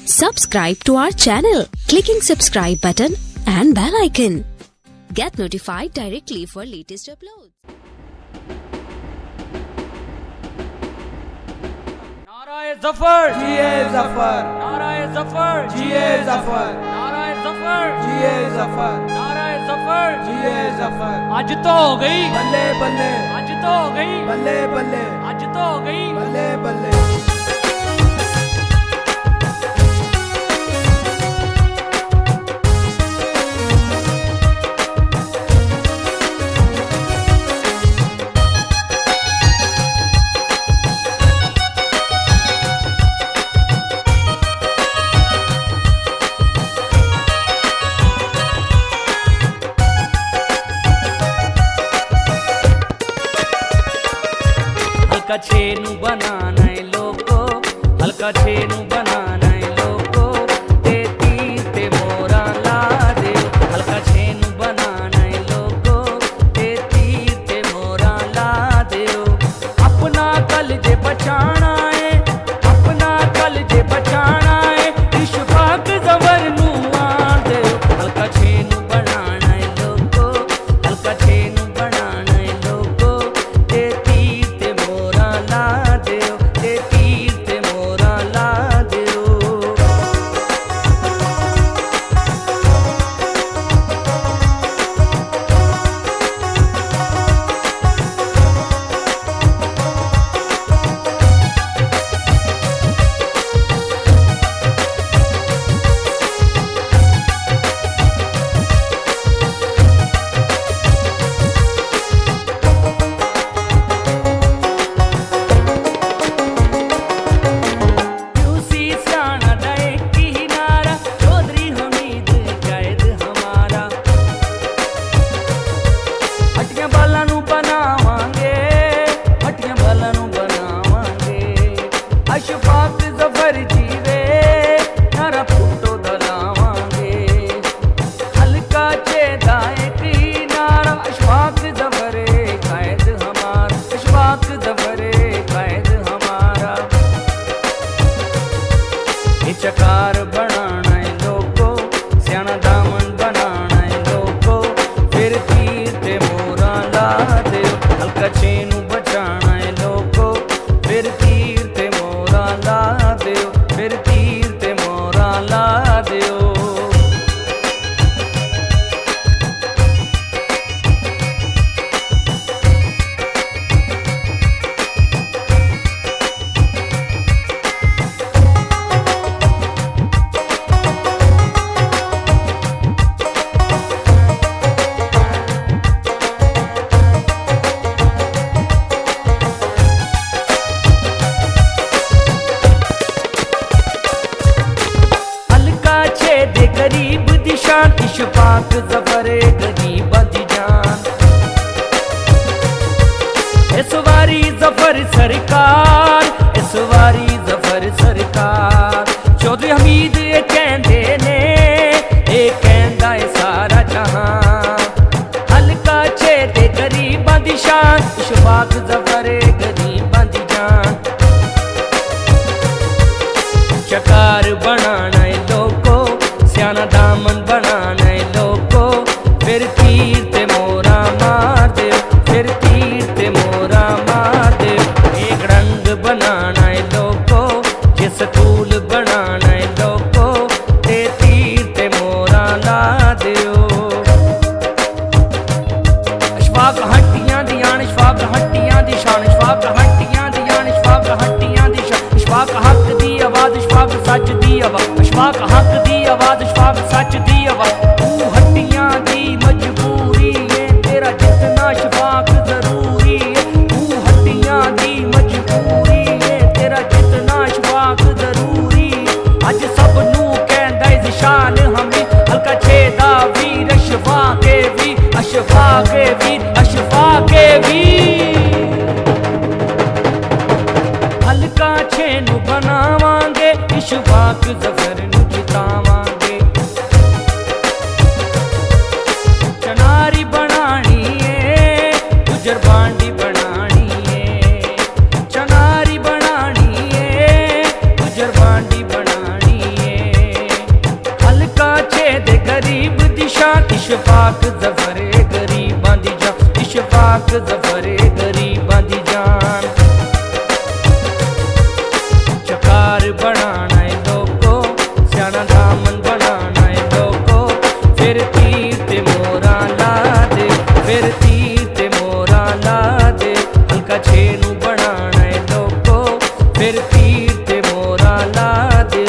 Subscribe to our channel, clicking subscribe button and bell icon. Get notified directly for latest uploads. नाराए Zafar, जिए ज़फ़र, नाराए ज़फ़र, जिए ज़फ़र, नाराए ज़फ़र, जिए ज़फ़र, नाराए ज़फ़र। जिए ज़फ़र। आज तो हो गई, बल्ले बल्ले, आज तो हो गई, बल्ले बल्ले, आज तो हो गई। बल्ले बल्ले। हल्का छेनू बनाना है लोको, हल्का छेनू बनाना है लोको, ते तीर ते मोरा ला दे। हल्का छेनू बनाना है लोको, ते तीर ते मोरा ला दे। अपना कल जे बचाना है, अपना कल जे बचाना है, इशफाक ज़फ़र नू आ दे। हल्का छेनू बनाना है लोको, हल्का छेनू बनाना है लोको, ते तीर ते मोरा ला दे, ते तीर ते मोरा ला दे। यूसी स्याना दे की नारा, चौधरी हमीद कैद हमारा। हटियां बालां नू बनावांगे, हटियां बालां नू बनावांगे। अशफाक ज़फ़र जीवे, नारा फुटो दलावांगे। हल्का चेदा की नारा, अशफाक ज़फ़र कैद हमारा, अशफाक ज़फ़र कैद हमारा। ये चकार बनाना है लोको, स्याना दामन बनाना है लोको, फिर तीर ते मोरा ला दे। हल्का छेनू बचाना है लोको, फिर तीर ते मोरा ला दे, फिर तीर ते मोरा ला दे। हल्का छेदे गरीब दी शान, इशफाक ज़फ़र गरीब दी जान। इस वारी ज़फ़र सरकार, इस वारी ज़फ़र सरकार। चौधरी हमीद ये कहंदे ने, ये कहंदा है सारा जहां। हल्का छेदे गरीबां दी शान, इशफाक ज़फ़र गरीबां दी जान। चकार बनाना है लोको, स्याना दामन बनाना है लोको, फिर तीर ते मोरा मार दे, फिर तीर ते मोरा मार दे। एक रंग बनाना है लोको, जे स्कूल बनाना है लोको, ते तीर ते मोरा ला दियो। अशफाक हट्टियां दी आन, अशफाक हट्टियां दी शान, अशफाक हट्टियां दी आन, अशफाक हट्टियां दी शान। अशफाक हक दी आवाज़, अशफाक सच दी आवाज़, अशफाक हक दी आवाज़, अशफाक सच दी आवाज़। तू हट्टियां दी मजबूरी है, तेरा जितना अशफाक ज़रूरी है। तू हट्टियां दी मजबूरी है, तेरा जितना अशफाक ज़रूरी। अज सब नू कहंदा है ज़िशान हमें, हल्का छेदा वीर अशफाक वीर, अशफाक वीर, अशफाक वीर। हल्का छेनू बनावांगे, इशफाक ज़फ़र नू जितावांगे। चनारी बनानी है, गुजर बांडी बनानी है। चनारी बनानी है, गुजर बांडी बनानी है। गरीब दी शान इशफाक ज़फ़र गरीबां दी जान इशफाक ज़फ़र गरीबां दी जान चकार बनाना है लोगो स्याना दामन बनाना है लोगो फिर तीर ते मोरा ला दे फिर तीर ते मोरा ला दे हल्का छेनू बनाना है लोगो फिर तीर ते मोरा ला दे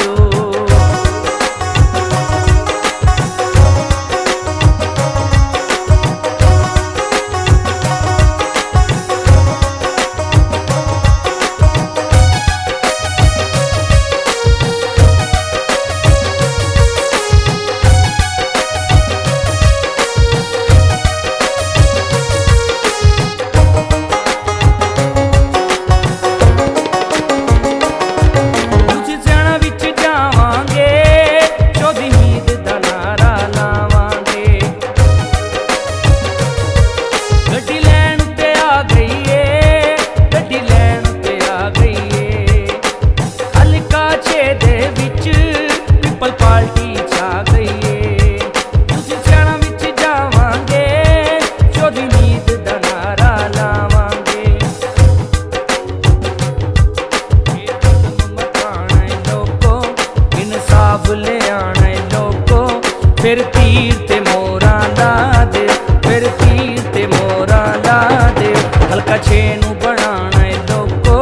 फिर तीर ते मोरा ला दे फिर तीर ते मोरा ला दे हल्का छेनू बनाना है लोगो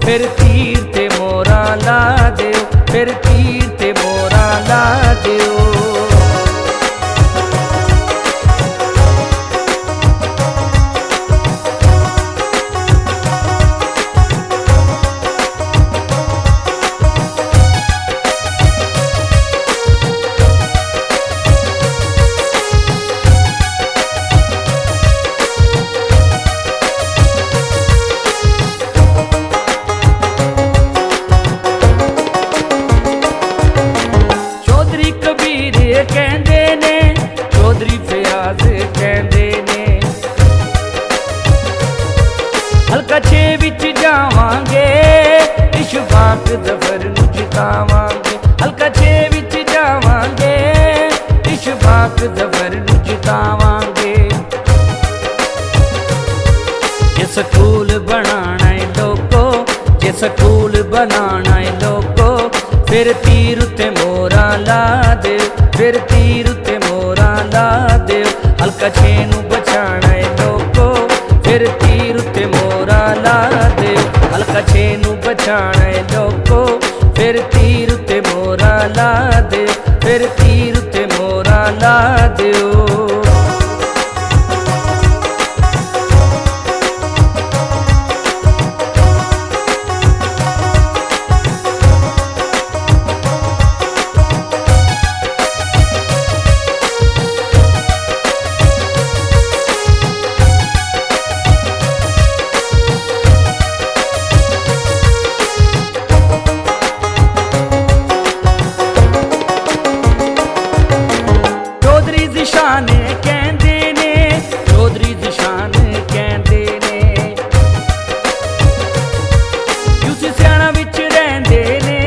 फिर तीर ते मोरा ला दे फिर तीर ते मोरा ला दे कहंदे ने चौधरी फयाज कहंदे ने हल्का छे विच जावांगे इशफाक ज़फ़र नू जितावांगे हल्का छे विच जावांगे इशफाक ज़फ़र नू जितावांगे जे स्कूल बनाना है लोगो जे स्कूल बनाना है लोगो फिर तीर ते मोरा ला दे फिर तीर ते मोरा ला दे हल्का छेनू बचाना है लोगो फिर तीर ते मोरा ला दे हल्का छेनू बचाना है लोगो फिर तीर ते मोरा ला दे फिर तीर ते मोरा ला दे कहंदे ने चौधरी ज़िशान कहंदे ने यूसी सियाणा विच रहंदे ने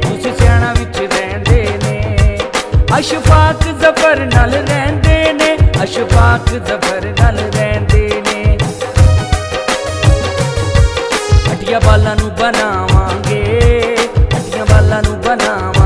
यूसी सियाणा विच रहंदे ने अशफाक ज़फ़र नाल रहंदे ने अशफाक ज़फ़र नाल रहंदे ने हटिया बालां नू बनावांगे हटिया बालां नू बनावांगे